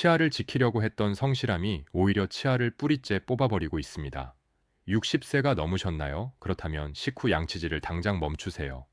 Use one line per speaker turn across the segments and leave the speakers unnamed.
치아를 지키려고 했던 성실함이 오히려 치아를 뿌리째 뽑아버리고 있습니다. 60세가 넘으셨나요? 그렇다면 식후 양치질을 당장 멈추세요.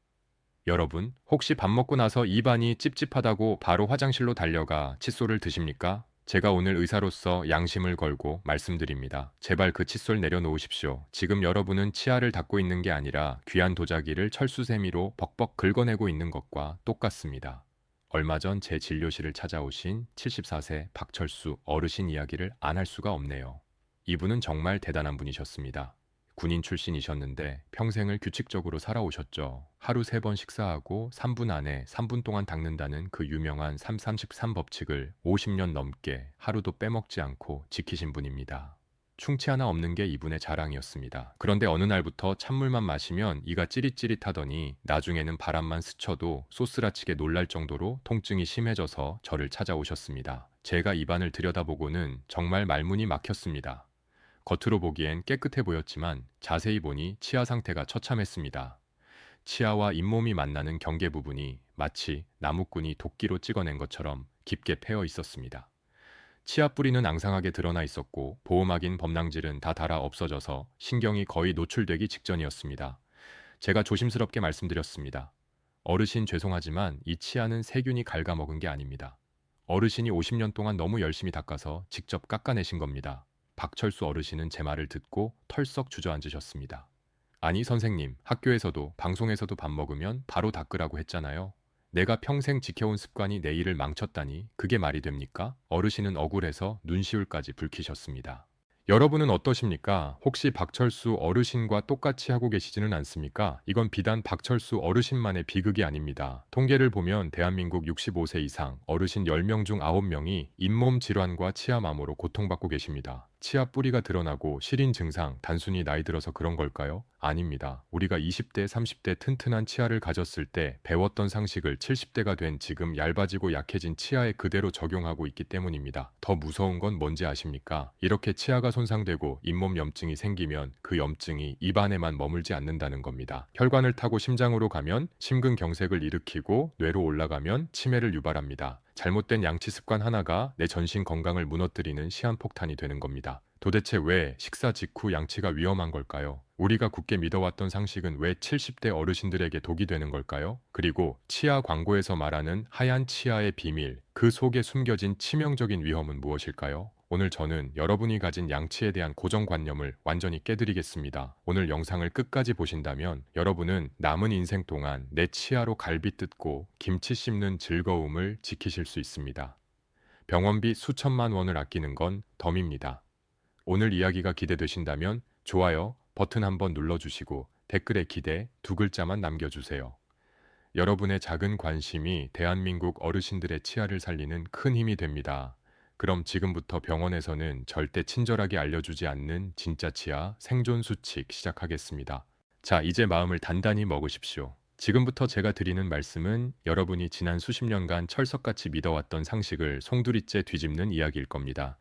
여러분, 혹시 밥 먹고 나서 입안이 찝찝하다고 바로 화장실로 달려가 칫솔을 드십니까? 제가 오늘 의사로서 양심을 걸고 말씀드립니다. 제발 그 칫솔 내려놓으십시오. 지금 여러분은 치아를 닦고 있는 게 아니라 귀한 도자기를 철수세미로 벅벅 긁어내고 있는 것과 똑같습니다. 얼마 전 제 진료실을 찾아오신 74세 박철수 어르신 이야기를 안 할 수가 없네요. 이분은 정말 대단한 분이셨습니다. 군인 출신이셨는데 평생을 규칙적으로 살아오셨죠. 하루 3번 식사하고 3분 안에 3분 동안 닦는다는 그 유명한 333 법칙을 50년 넘게 하루도 빼먹지 않고 지키신 분입니다. 충치 하나 없는 게 이분의 자랑이었습니다. 그런데 어느 날부터 찬물만 마시면 이가 찌릿찌릿하더니 나중에는 바람만 스쳐도 소스라치게 놀랄 정도로 통증이 심해져서 저를 찾아오셨습니다. 제가 입안을 들여다보고는 정말 말문이 막혔습니다. 겉으로 보기엔 깨끗해 보였지만 자세히 보니 치아 상태가 처참했습니다. 치아와 잇몸이 만나는 경계 부분이 마치 나무꾼이 도끼로 찍어낸 것처럼 깊게 패여 있었습니다. 치아 뿌리는 앙상하게 드러나 있었고 보호막인 범랑질은 다 닳아 없어져서 신경이 거의 노출되기 직전이었습니다. 제가 조심스럽게 말씀드렸습니다. 어르신 죄송하지만 이 치아는 세균이 갉아먹은 게 아닙니다. 어르신이 50년 동안 너무 열심히 닦아서 직접 깎아내신 겁니다. 박철수 어르신은 제 말을 듣고 털썩 주저앉으셨습니다. 아니 선생님, 학교에서도 방송에서도 밥 먹으면 바로 닦으라고 했잖아요. 내가 평생 지켜온 습관이 내 일을 망쳤다니 그게 말이 됩니까? 어르신은 억울해서 눈시울까지 붉히셨습니다. 여러분은 어떠십니까? 혹시 박철수 어르신과 똑같이 하고 계시지는 않습니까? 이건 비단 박철수 어르신만의 비극이 아닙니다. 통계를 보면 대한민국 65세 이상 어르신 10명 중 9명이 잇몸 질환과 치아마모로 고통받고 계십니다. 치아 뿌리가 드러나고 시린 증상, 단순히 나이 들어서 그런 걸까요? 아닙니다. 우리가 20대, 30대 튼튼한 치아를 가졌을 때 배웠던 상식을 70대가 된 지금 얇아지고 약해진 치아에 그대로 적용하고 있기 때문입니다. 더 무서운 건 뭔지 아십니까? 이렇게 치아가 손상되고 잇몸 염증이 생기면 그 염증이 입안에만 머물지 않는다는 겁니다. 혈관을 타고 심장으로 가면 심근경색을 일으키고 뇌로 올라가면 치매를 유발합니다. 잘못된 양치 습관 하나가 내 전신 건강을 무너뜨리는 시한폭탄이 되는 겁니다. 도대체 왜 식사 직후 양치가 위험한 걸까요? 우리가 굳게 믿어왔던 상식은 왜 70대 어르신들에게 독이 되는 걸까요? 그리고 치아 광고에서 말하는 하얀 치아의 비밀, 그 속에 숨겨진 치명적인 위험은 무엇일까요? 오늘 저는 여러분이 가진 양치에 대한 고정관념을 완전히 깨드리겠습니다. 오늘 영상을 끝까지 보신다면 여러분은 남은 인생 동안 내 치아로 갈비 뜯고 김치 씹는 즐거움을 지키실 수 있습니다. 병원비 수천만 원을 아끼는 건 덤입니다. 오늘 이야기가 기대되신다면 좋아요 버튼 한번 눌러주시고 댓글에 기대 2글자만 남겨주세요. 여러분의 작은 관심이 대한민국 어르신들의 치아를 살리는 큰 힘이 됩니다. 그럼 지금부터 병원에서는 절대 친절하게 알려주지 않는 진짜 치아 생존 수칙 시작하겠습니다. 자, 이제 마음을 단단히 먹으십시오. 지금부터 제가 드리는 말씀은 여러분이 지난 수십 년간 철석같이 믿어왔던 상식을 송두리째 뒤집는 이야기일 겁니다.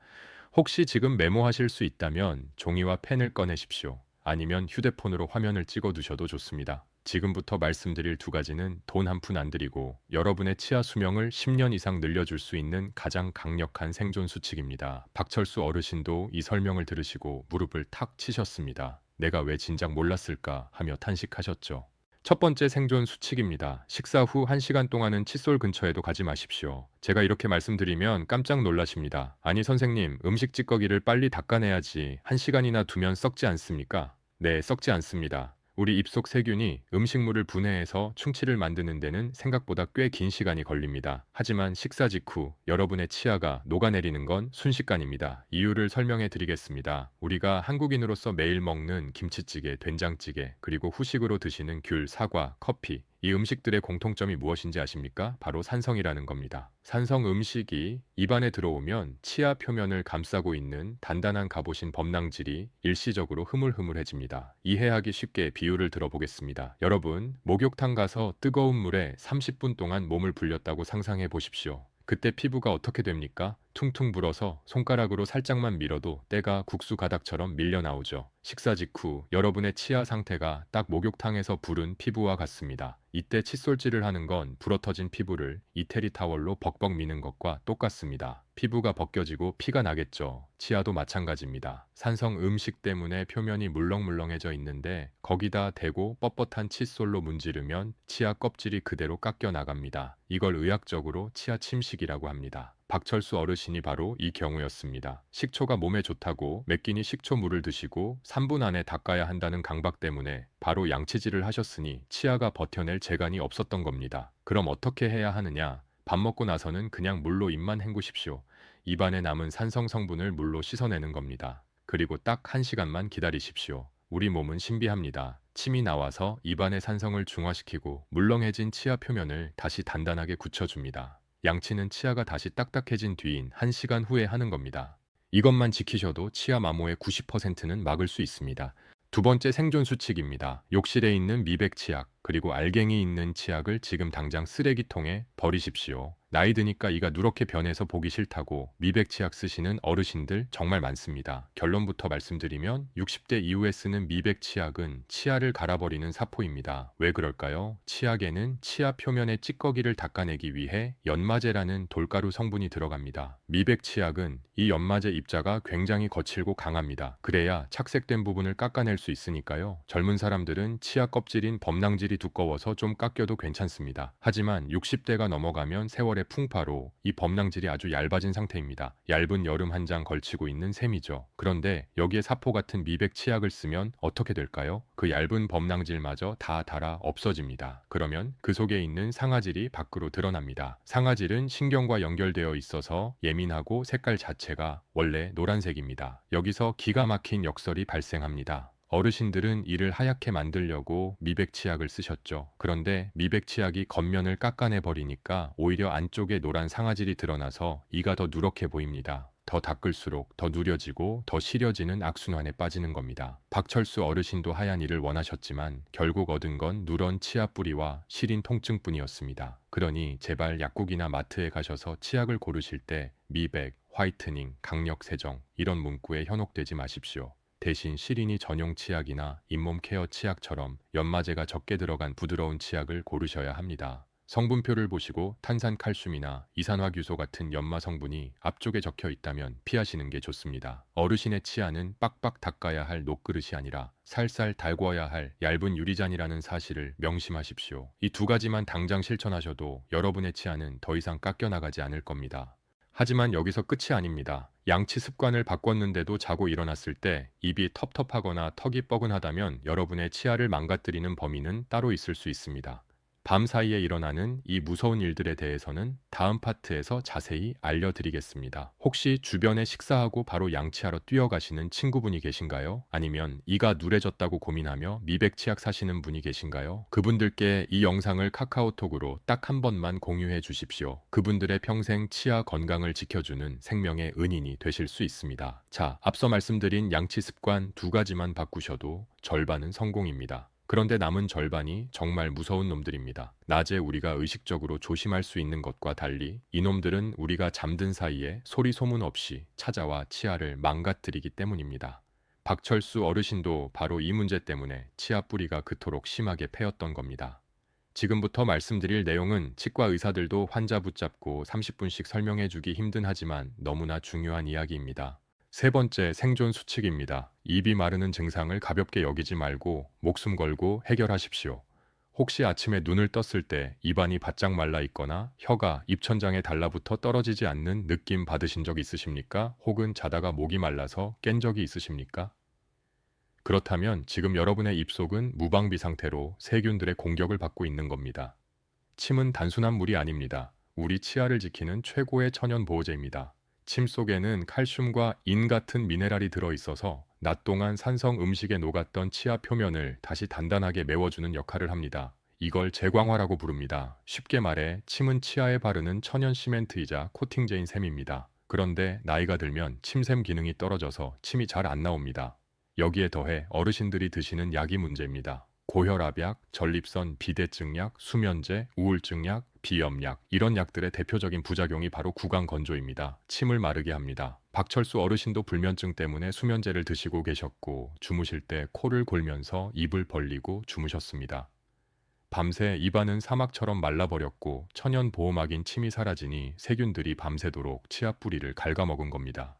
혹시 지금 메모하실 수 있다면 종이와 펜을 꺼내십시오. 아니면 휴대폰으로 화면을 찍어 두셔도 좋습니다. 지금부터 말씀드릴 2가지는 돈 한 푼 안 들이고 여러분의 치아 수명을 10년 이상 늘려줄 수 있는 가장 강력한 생존 수칙입니다. 박철수 어르신도 이 설명을 들으시고 무릎을 탁 치셨습니다. 내가 왜 진작 몰랐을까 하며 탄식하셨죠. 첫 번째 생존 수칙입니다. 식사 후 1시간 동안은 칫솔 근처에도 가지 마십시오. 제가 이렇게 말씀드리면 깜짝 놀라십니다. 아니 선생님, 음식 찌꺼기를 빨리 닦아내야지 1시간이나 두면 썩지 않습니까? 네, 썩지 않습니다. 우리 입속 세균이 음식물을 분해해서 충치를 만드는 데는 생각보다 꽤 긴 시간이 걸립니다. 하지만 식사 직후 여러분의 치아가 녹아내리는 건 순식간입니다. 이유를 설명해 드리겠습니다. 우리가 한국인으로서 매일 먹는 김치찌개, 된장찌개, 그리고 후식으로 드시는 귤, 사과, 커피, 이 음식들의 공통점이 무엇인지 아십니까? 바로 산성이라는 겁니다. 산성 음식이 입안에 들어오면 치아 표면을 감싸고 있는 단단한 갑옷인 범랑질이 일시적으로 흐물흐물해집니다. 이해하기 쉽게 비유를 들어보겠습니다. 여러분, 목욕탕 가서 뜨거운 물에 30분 동안 몸을 불렸다고 상상해 보십시오. 그때 피부가 어떻게 됩니까? 퉁퉁 불어서 손가락으로 살짝만 밀어도 때가 국수 가닥처럼 밀려 나오죠. 식사 직후 여러분의 치아 상태가 딱 목욕탕에서 부른 피부와 같습니다. 이때 칫솔질을 하는 건 부러터진 피부를 이태리 타월로 벅벅 미는 것과 똑같습니다. 피부가 벗겨지고 피가 나겠죠. 치아도 마찬가지입니다. 산성 음식 때문에 표면이 물렁물렁해져 있는데 거기다 대고 뻣뻣한 칫솔로 문지르면 치아 껍질이 그대로 깎여 나갑니다. 이걸 의학적으로 치아 침식이라고 합니다. 박철수 어르신이 바로 이 경우였습니다. 식초가 몸에 좋다고 매 끼니 식초물을 드시고 3분 안에 닦아야 한다는 강박 때문에 바로 양치질을 하셨으니 치아가 버텨낼 재간이 없었던 겁니다. 그럼 어떻게 해야 하느냐? 밥 먹고 나서는 그냥 물로 입만 헹구십시오. 입안에 남은 산성 성분을 물로 씻어내는 겁니다. 그리고 딱 1시간만 기다리십시오. 우리 몸은 신비합니다. 침이 나와서 입안의 산성을 중화시키고 물렁해진 치아 표면을 다시 단단하게 굳혀줍니다. 양치는 치아가 다시 딱딱해진 뒤인 1시간 후에 하는 겁니다. 이것만 지키셔도 치아 마모의 90%는 막을 수 있습니다. 두 번째 생존 수칙입니다. 욕실에 있는 미백 치약, 그리고 알갱이 있는 치약을 지금 당장 쓰레기통에 버리십시오. 나이 드니까 이가 누렇게 변해서 보기 싫다고 미백 치약 쓰시는 어르신들 정말 많습니다. 결론부터 말씀드리면 60대 이후에 쓰는 미백 치약은 치아를 갈아버리는 사포입니다. 왜 그럴까요? 치약에는 치아 표면의 찌꺼기를 닦아내기 위해 연마제라는 돌가루 성분이 들어갑니다. 미백 치약은 이 연마제 입자가 굉장히 거칠고 강합니다. 그래야 착색된 부분을 깎아낼 수 있으니까요. 젊은 사람들은 치아 껍질인 범낭질이 두꺼워서 좀 깎여도 괜찮습니다. 하지만 60대가 넘어가면 세월의 풍파로 이 범낭질이 아주 얇아진 상태입니다. 얇은 여름 한 장 걸치고 있는 셈이죠. 그런데 여기에 사포 같은 미백 치약을 쓰면 어떻게 될까요? 그 얇은 범낭질마저 다 닳아 없어집니다. 그러면 그 속에 있는 상아질이 밖으로 드러납니다. 상아질은 신경과 연결되어 있어서 예민하고 색깔 자체가 원래 노란색입니다. 여기서 기가 막힌 역설이 발생합니다. 어르신들은 이를 하얗게 만들려고 미백 치약을 쓰셨죠. 그런데 미백 치약이 겉면을 깎아내 버리니까 오히려 안쪽에 노란 상아질이 드러나서 이가 더 누렇게 보입니다. 더 닦을수록 더 누려지고 더 시려지는 악순환에 빠지는 겁니다. 박철수 어르신도 하얀 이를 원하셨지만 결국 얻은 건 누런 치아 뿌리와 시린 통증뿐이었습니다. 그러니 제발 약국이나 마트에 가셔서 치약을 고르실 때 미백, 화이트닝, 강력 세정 이런 문구에 현혹되지 마십시오. 대신 시린이 전용 치약이나 잇몸 케어 치약처럼 연마제가 적게 들어간 부드러운 치약을 고르셔야 합니다. 성분표를 보시고 탄산칼슘이나 이산화규소 같은 연마 성분이 앞쪽에 적혀 있다면 피하시는 게 좋습니다. 어르신의 치아는 빡빡 닦아야 할 녹그릇이 아니라 살살 달궈야 할 얇은 유리잔이라는 사실을 명심하십시오. 이 두 가지만 당장 실천하셔도 여러분의 치아는 더 이상 깎여나가지 않을 겁니다. 하지만 여기서 끝이 아닙니다. 양치 습관을 바꿨는데도 자고 일어났을 때 입이 텁텁하거나 턱이 뻐근하다면 여러분의 치아를 망가뜨리는 범인은 따로 있을 수 있습니다. 밤 사이에 일어나는 이 무서운 일들에 대해서는 다음 파트에서 자세히 알려드리겠습니다. 혹시 주변에 식사하고 바로 양치하러 뛰어가시는 친구분이 계신가요? 아니면 이가 누래졌다고 고민하며 미백 치약 사시는 분이 계신가요? 그분들께 이 영상을 카카오톡으로 딱 한 번만 공유해 주십시오. 그분들의 평생 치아 건강을 지켜주는 생명의 은인이 되실 수 있습니다. 자, 앞서 말씀드린 양치 습관 두 가지만 바꾸셔도 절반은 성공입니다. 그런데 남은 절반이 정말 무서운 놈들입니다. 낮에 우리가 의식적으로 조심할 수 있는 것과 달리 이놈들은 우리가 잠든 사이에 소리 소문 없이 찾아와 치아를 망가뜨리기 때문입니다. 박철수 어르신도 바로 이 문제 때문에 치아 뿌리가 그토록 심하게 패였던 겁니다. 지금부터 말씀드릴 내용은 치과 의사들도 환자 붙잡고 30분씩 설명해주기 힘든 하지만 너무나 중요한 이야기입니다. 세 번째 생존 수칙입니다. 입이 마르는 증상을 가볍게 여기지 말고 목숨 걸고 해결하십시오. 혹시 아침에 눈을 떴을 때 입안이 바짝 말라 있거나 혀가 입천장에 달라붙어 떨어지지 않는 느낌 받으신 적 있으십니까? 혹은 자다가 목이 말라서 깬 적이 있으십니까? 그렇다면 지금 여러분의 입속은 무방비 상태로 세균들의 공격을 받고 있는 겁니다. 침은 단순한 물이 아닙니다. 우리 치아를 지키는 최고의 천연 보호제입니다. 침 속에는 칼슘과 인 같은 미네랄이 들어있어서 낮 동안 산성 음식에 녹았던 치아 표면을 다시 단단하게 메워주는 역할을 합니다. 이걸 재광화라고 부릅니다. 쉽게 말해 침은 치아에 바르는 천연 시멘트이자 코팅제인 셈입니다. 그런데 나이가 들면 침샘 기능이 떨어져서 침이 잘 안 나옵니다. 여기에 더해 어르신들이 드시는 약이 문제입니다. 고혈압약, 전립선 비대증약, 수면제, 우울증약, 비염약, 이런 약들의 대표적인 부작용이 바로 구강 건조입니다. 침을 마르게 합니다. 박철수 어르신도 불면증 때문에 수면제를 드시고 계셨고 주무실 때 코를 골면서 입을 벌리고 주무셨습니다. 밤새 입안은 사막처럼 말라버렸고 천연 보호막인 침이 사라지니 세균들이 밤새도록 치아 뿌리를 갉아먹은 겁니다.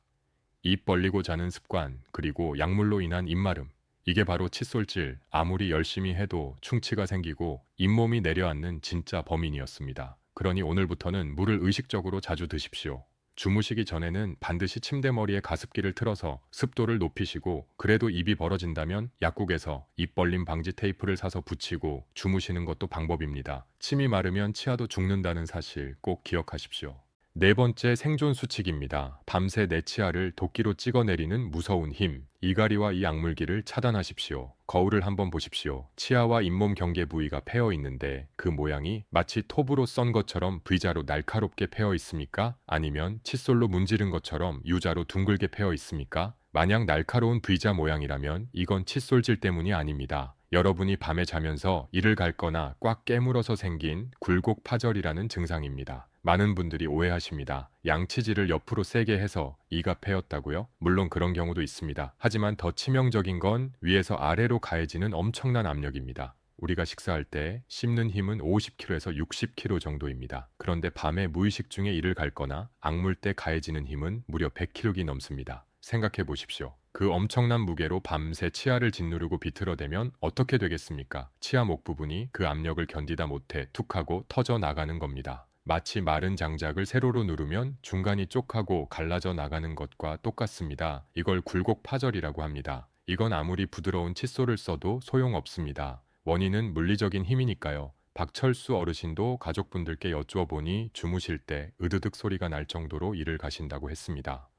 입 벌리고 자는 습관, 그리고 약물로 인한 입마름. 이게 바로 칫솔질, 아무리 열심히 해도 충치가 생기고 잇몸이 내려앉는 진짜 범인이었습니다. 그러니 오늘부터는 물을 의식적으로 자주 드십시오. 주무시기 전에는 반드시 침대머리에 가습기를 틀어서 습도를 높이시고, 그래도 입이 벌어진다면 약국에서 입 벌림 방지 테이프를 사서 붙이고 주무시는 것도 방법입니다. 침이 마르면 치아도 죽는다는 사실 꼭 기억하십시오. 네 번째, 생존 수칙입니다. 밤새 내 치아를 도끼로 찍어내리는 무서운 힘. 이갈이와 이 악물기를 차단하십시오. 거울을 한번 보십시오. 치아와 잇몸 경계 부위가 패어 있는데 그 모양이 마치 톱으로 썬 것처럼 V자로 날카롭게 패어 있습니까? 아니면 칫솔로 문지른 것처럼 U자로 둥글게 패어 있습니까? 만약 날카로운 V자 모양이라면 이건 칫솔질 때문이 아닙니다. 여러분이 밤에 자면서 이를 갈거나 꽉 깨물어서 생긴 굴곡 파절이라는 증상입니다. 많은 분들이 오해하십니다. 양치질을 옆으로 세게 해서 이가 패였다고요? 물론 그런 경우도 있습니다. 하지만 더 치명적인 건 위에서 아래로 가해지는 엄청난 압력입니다. 우리가 식사할 때 씹는 힘은 50kg에서 60kg 정도입니다. 그런데 밤에 무의식 중에 이를 갈거나 악물 때 가해지는 힘은 무려 100kg이 넘습니다. 생각해 보십시오. 그 엄청난 무게로 밤새 치아를 짓누르고 비틀어대면 어떻게 되겠습니까? 치아 목 부분이 그 압력을 견디다 못해 툭하고 터져 나가는 겁니다. 마치 마른 장작을 세로로 누르면 중간이 쪽하고 갈라져 나가는 것과 똑같습니다. 이걸 굴곡 파절이라고 합니다. 이건 아무리 부드러운 칫솔을 써도 소용없습니다. 원인은 물리적인 힘이니까요. 박철수 어르신도 가족분들께 여쭈어보니 주무실 때 으드득 소리가 날 정도로 이를 가신다고 했습니다.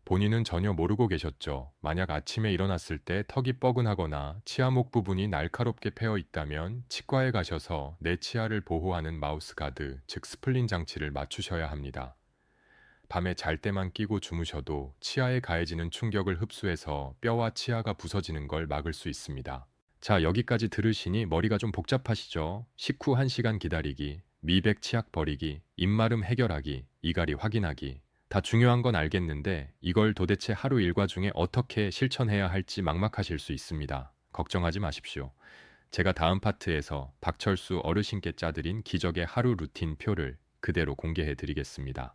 본인은 전혀 모르고 계셨죠. 만약 아침에 일어났을 때 턱이 뻐근하거나 치아목 부분이 날카롭게 패어 있다면 치과에 가셔서 내 치아를 보호하는 마우스 가드, 즉 스플린 장치를 맞추셔야 합니다. 밤에 잘 때만 끼고 주무셔도 치아에 가해지는 충격을 흡수해서 뼈와 치아가 부서지는 걸 막을 수 있습니다. 자, 여기까지 들으시니 머리가 좀 복잡하시죠? 식후 1시간 기다리기, 미백 치약 버리기, 입마름 해결하기, 이갈이 확인하기. 다 중요한 건 알겠는데 이걸 도대체 하루 일과 중에 어떻게 실천해야 할지 막막하실 수 있습니다. 걱정하지 마십시오. 제가 다음 파트에서 박철수 어르신께 짜드린 기적의 하루 루틴 표를 그대로 공개해 드리겠습니다.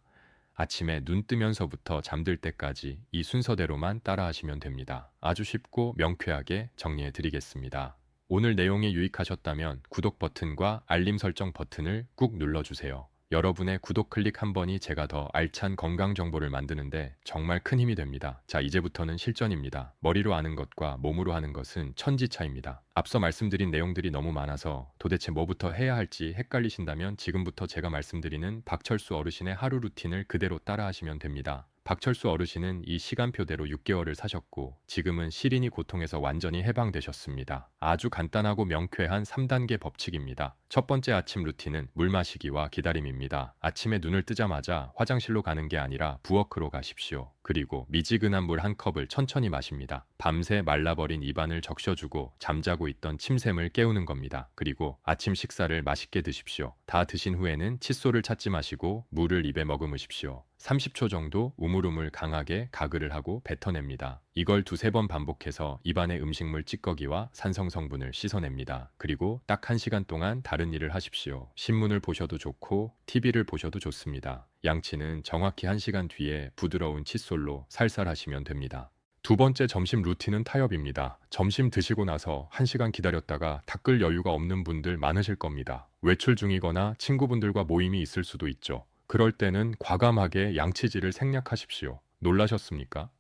아침에 눈 뜨면서부터 잠들 때까지 이 순서대로만 따라하시면 됩니다. 아주 쉽고 명쾌하게 정리해 드리겠습니다. 오늘 내용이 유익하셨다면 구독 버튼과 알림 설정 버튼을 꾹 눌러주세요. 여러분의 구독 클릭 한 번이 제가 더 알찬 건강 정보를 만드는데 정말 큰 힘이 됩니다. 자, 이제부터는 실전입니다. 머리로 아는 것과 몸으로 하는 것은 천지 차이입니다. 앞서 말씀드린 내용들이 너무 많아서 도대체 뭐부터 해야 할지 헷갈리신다면 지금부터 제가 말씀드리는 박철수 어르신의 하루 루틴을 그대로 따라하시면 됩니다. 박철수 어르신은 이 시간표대로 6개월을 사셨고 지금은 시린이 고통에서 완전히 해방되셨습니다. 아주 간단하고 명쾌한 3단계 법칙입니다. 첫 번째 아침 루틴은 물 마시기와 기다림입니다. 아침에 눈을 뜨자마자 화장실로 가는 게 아니라 부엌으로 가십시오. 그리고 미지근한 물 한 컵을 천천히 마십니다. 밤새 말라버린 입안을 적셔주고 잠자고 있던 침샘을 깨우는 겁니다. 그리고 아침 식사를 맛있게 드십시오. 다 드신 후에는 칫솔을 찾지 마시고 물을 입에 머금으십시오. 30초 정도 우물우물 강하게 가글을 하고 뱉어냅니다. 이걸 두세 번 반복해서 입안의 음식물 찌꺼기와 산성 성분을 씻어냅니다. 그리고 딱 1시간 동안 다른 일을 하십시오. 신문을 보셔도 좋고 TV를 보셔도 좋습니다. 양치는 정확히 1시간 뒤에 부드러운 칫솔로 살살 하시면 됩니다. 두 번째 점심 루틴은 타협입니다. 점심 드시고 나서 1시간 기다렸다가 닦을 여유가 없는 분들 많으실 겁니다. 외출 중이거나 친구분들과 모임이 있을 수도 있죠. 그럴 때는 과감하게 양치질을 생략하십시오. 놀라셨습니까?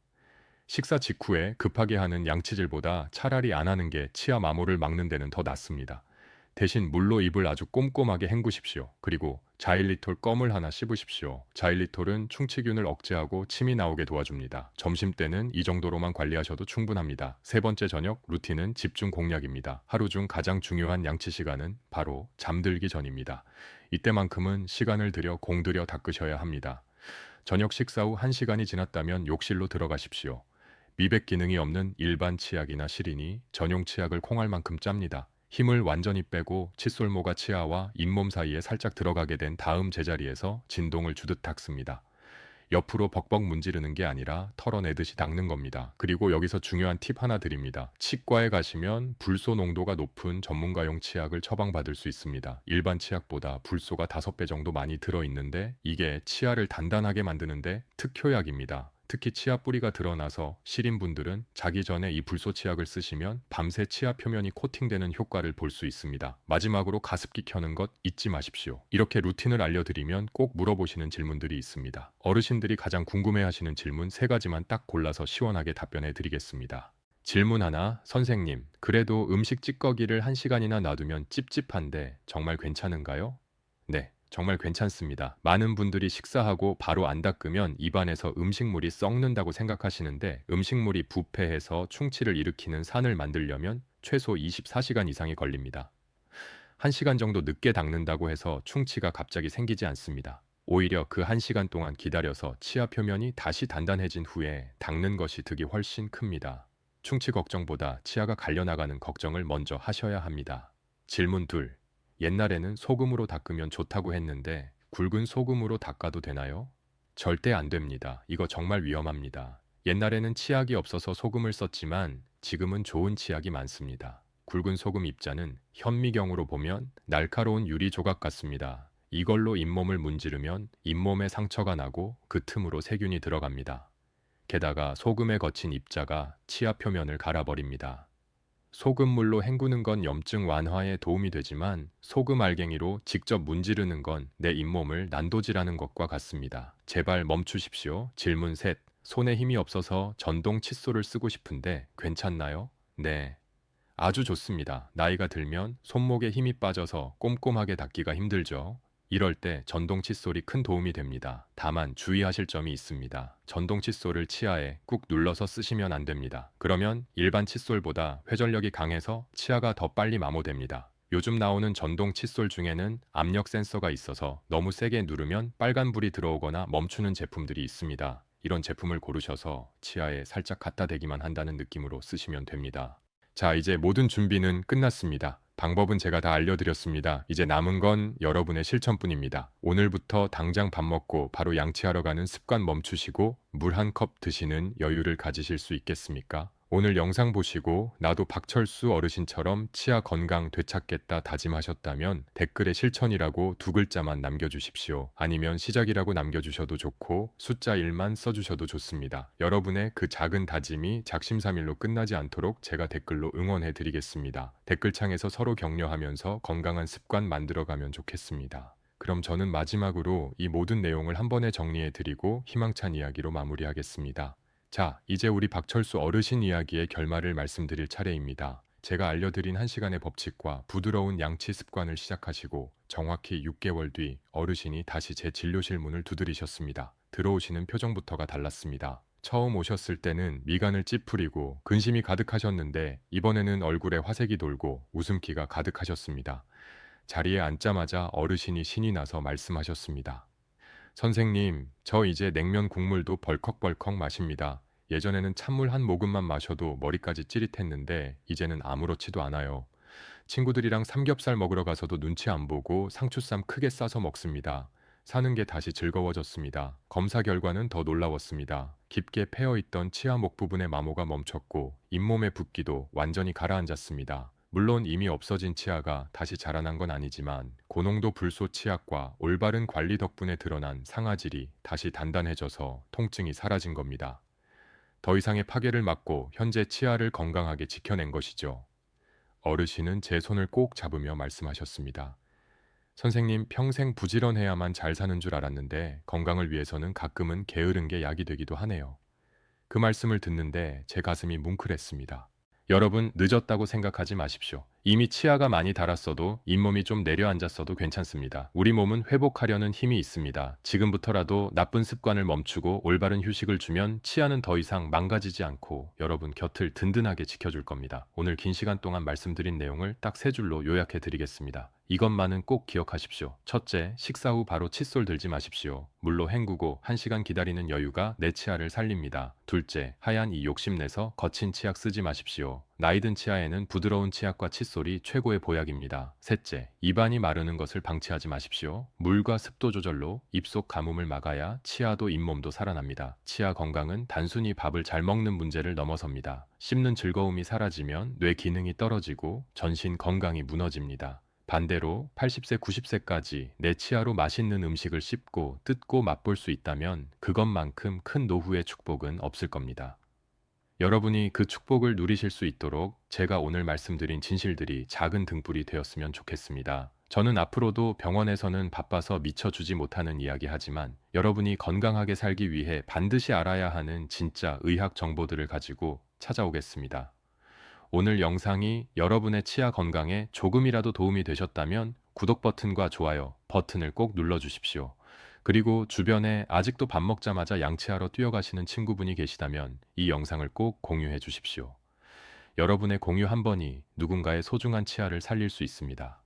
식사 직후에 급하게 하는 양치질보다 차라리 안 하는 게 치아 마모를 막는 데는 더 낫습니다. 대신 물로 입을 아주 꼼꼼하게 헹구십시오. 그리고 자일리톨 껌을 하나 씹으십시오. 자일리톨은 충치균을 억제하고 침이 나오게 도와줍니다. 점심때는 이 정도로만 관리하셔도 충분합니다. 세 번째 저녁 루틴은 집중 공략입니다. 하루 중 가장 중요한 양치 시간은 바로 잠들기 전입니다. 이때만큼은 시간을 들여 공들여 닦으셔야 합니다. 저녁 식사 후 1시간이 지났다면 욕실로 들어가십시오. 미백 기능이 없는 일반 치약이나 시린이 전용 치약을 콩알만큼 짭니다. 힘을 완전히 빼고 칫솔모가 치아와 잇몸 사이에 살짝 들어가게 된 다음 제자리에서 진동을 주듯 닦습니다. 옆으로 벅벅 문지르는 게 아니라 털어내듯이 닦는 겁니다. 그리고 여기서 중요한 팁 하나 드립니다. 치과에 가시면 불소 농도가 높은 전문가용 치약을 처방받을 수 있습니다. 일반 치약보다 불소가 5배 정도 많이 들어있는데 이게 치아를 단단하게 만드는데 특효약입니다. 특히 치아 뿌리가 드러나서 시린 분들은 자기 전에 이 불소 치약을 쓰시면 밤새 치아 표면이 코팅되는 효과를 볼 수 있습니다. 마지막으로 가습기 켜는 것 잊지 마십시오. 이렇게 루틴을 알려드리면 꼭 물어보시는 질문들이 있습니다. 어르신들이 가장 궁금해하시는 질문 3가지만 딱 골라서 시원하게 답변해 드리겠습니다. 질문 하나, 선생님, 그래도 음식 찌꺼기를 1시간이나 놔두면 찝찝한데 정말 괜찮은가요? 네, 정말 괜찮습니다. 많은 분들이 식사하고 바로 안 닦으면 입안에서 음식물이 썩는다고 생각하시는데 음식물이 부패해서 충치를 일으키는 산을 만들려면 최소 24시간 이상이 걸립니다. 1시간 정도 늦게 닦는다고 해서 충치가 갑자기 생기지 않습니다. 오히려 그 1시간 동안 기다려서 치아 표면이 다시 단단해진 후에 닦는 것이 득이 훨씬 큽니다. 충치 걱정보다 치아가 갈려나가는 걱정을 먼저 하셔야 합니다. 질문 둘. 옛날에는 소금으로 닦으면 좋다고 했는데 굵은 소금으로 닦아도 되나요? 절대 안 됩니다. 이거 정말 위험합니다. 옛날에는 치약이 없어서 소금을 썼지만 지금은 좋은 치약이 많습니다. 굵은 소금 입자는 현미경으로 보면 날카로운 유리 조각 같습니다. 이걸로 잇몸을 문지르면 잇몸에 상처가 나고 그 틈으로 세균이 들어갑니다. 게다가 소금에 거친 입자가 치아 표면을 갈아버립니다. 소금물로 헹구는 건 염증 완화에 도움이 되지만 소금 알갱이로 직접 문지르는 건 내 잇몸을 난도질하는 것과 같습니다. 제발 멈추십시오. 질문 셋. 손에 힘이 없어서 전동 칫솔을 쓰고 싶은데 괜찮나요? 네. 아주 좋습니다. 나이가 들면 손목에 힘이 빠져서 꼼꼼하게 닦기가 힘들죠. 이럴 때 전동 칫솔이 큰 도움이 됩니다. 다만 주의하실 점이 있습니다. 전동 칫솔을 치아에 꾹 눌러서 쓰시면 안 됩니다. 그러면 일반 칫솔보다 회전력이 강해서 치아가 더 빨리 마모됩니다. 요즘 나오는 전동 칫솔 중에는 압력 센서가 있어서 너무 세게 누르면 빨간불이 들어오거나 멈추는 제품들이 있습니다. 이런 제품을 고르셔서 치아에 살짝 갖다 대기만 한다는 느낌으로 쓰시면 됩니다. 자, 이제 모든 준비는 끝났습니다. 방법은 제가 다 알려드렸습니다. 이제 남은 건 여러분의 실천뿐입니다. 오늘부터 당장 밥 먹고 바로 양치하러 가는 습관 멈추시고 물 한 컵 드시는 여유를 가지실 수 있겠습니까? 오늘 영상 보시고 나도 박철수 어르신처럼 치아 건강 되찾겠다 다짐하셨다면 댓글에 실천이라고 2글자만 남겨주십시오. 아니면 시작이라고 남겨주셔도 좋고 숫자 1만 써주셔도 좋습니다. 여러분의 그 작은 다짐이 작심삼일로 끝나지 않도록 제가 댓글로 응원해 드리겠습니다. 댓글창에서 서로 격려하면서 건강한 습관 만들어가면 좋겠습니다. 그럼 저는 마지막으로 이 모든 내용을 한 번에 정리해 드리고 희망찬 이야기로 마무리하겠습니다. 자, 이제 우리 박철수 어르신 이야기의 결말을 말씀드릴 차례입니다. 제가 알려드린 1시간의 법칙과 부드러운 양치 습관을 시작하시고 정확히 6개월 뒤 어르신이 다시 제 진료실 문을 두드리셨습니다. 들어오시는 표정부터가 달랐습니다. 처음 오셨을 때는 미간을 찌푸리고 근심이 가득하셨는데 이번에는 얼굴에 화색이 돌고 웃음기가 가득하셨습니다. 자리에 앉자마자 어르신이 신이 나서 말씀하셨습니다. 선생님, 저 이제 냉면 국물도 벌컥벌컥 마십니다. 예전에는 찬물 한 모금만 마셔도 머리까지 찌릿했는데 이제는 아무렇지도 않아요. 친구들이랑 삼겹살 먹으러 가서도 눈치 안 보고 상추쌈 크게 싸서 먹습니다. 사는 게 다시 즐거워졌습니다. 검사 결과는 더 놀라웠습니다. 깊게 패여있던 치아 목 부분의 마모가 멈췄고 잇몸의 붓기도 완전히 가라앉았습니다. 물론 이미 없어진 치아가 다시 자라난 건 아니지만 고농도 불소 치약과 올바른 관리 덕분에 드러난 상아질이 다시 단단해져서 통증이 사라진 겁니다. 더 이상의 파괴를 막고 현재 치아를 건강하게 지켜낸 것이죠. 어르신은 제 손을 꼭 잡으며 말씀하셨습니다. 선생님, 평생 부지런해야만 잘 사는 줄 알았는데 건강을 위해서는 가끔은 게으른 게 약이 되기도 하네요. 그 말씀을 듣는데 제 가슴이 뭉클했습니다. 여러분, 늦었다고 생각하지 마십시오. 이미 치아가 많이 닳았어도 잇몸이 좀 내려앉았어도 괜찮습니다. 우리 몸은 회복하려는 힘이 있습니다. 지금부터라도 나쁜 습관을 멈추고 올바른 휴식을 주면 치아는 더 이상 망가지지 않고 여러분 곁을 든든하게 지켜줄 겁니다. 오늘 긴 시간 동안 말씀드린 내용을 딱 3줄로 요약해 드리겠습니다. 이것만은 꼭 기억하십시오. 첫째, 식사 후 바로 칫솔 들지 마십시오. 물로 헹구고 1시간 기다리는 여유가 내 치아를 살립니다. 둘째, 하얀 이 욕심내서 거친 치약 쓰지 마십시오. 나이든 치아에는 부드러운 치약과 칫솔이 최고의 보약입니다. 셋째, 입안이 마르는 것을 방치하지 마십시오. 물과 습도 조절로 입속 가뭄을 막아야 치아도 잇몸도 살아납니다. 치아 건강은 단순히 밥을 잘 먹는 문제를 넘어섭니다. 씹는 즐거움이 사라지면 뇌 기능이 떨어지고 전신 건강이 무너집니다. 반대로 80세, 90세까지 내 치아로 맛있는 음식을 씹고 뜯고 맛볼 수 있다면 그것만큼 큰 노후의 축복은 없을 겁니다. 여러분이 그 축복을 누리실 수 있도록 제가 오늘 말씀드린 진실들이 작은 등불이 되었으면 좋겠습니다. 저는 앞으로도 병원에서는 바빠서 미처 주지 못하는 이야기 하지만 여러분이 건강하게 살기 위해 반드시 알아야 하는 진짜 의학 정보들을 가지고 찾아오겠습니다. 오늘 영상이 여러분의 치아 건강에 조금이라도 도움이 되셨다면 구독 버튼과 좋아요 버튼을 꼭 눌러주십시오. 그리고 주변에 아직도 밥 먹자마자 양치하러 뛰어가시는 친구분이 계시다면 이 영상을 꼭 공유해 주십시오. 여러분의 공유 한 번이 누군가의 소중한 치아를 살릴 수 있습니다.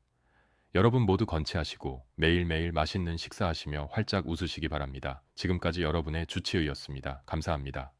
여러분 모두 건치하시고 매일매일 맛있는 식사하시며 활짝 웃으시기 바랍니다. 지금까지 여러분의 주치의였습니다. 감사합니다.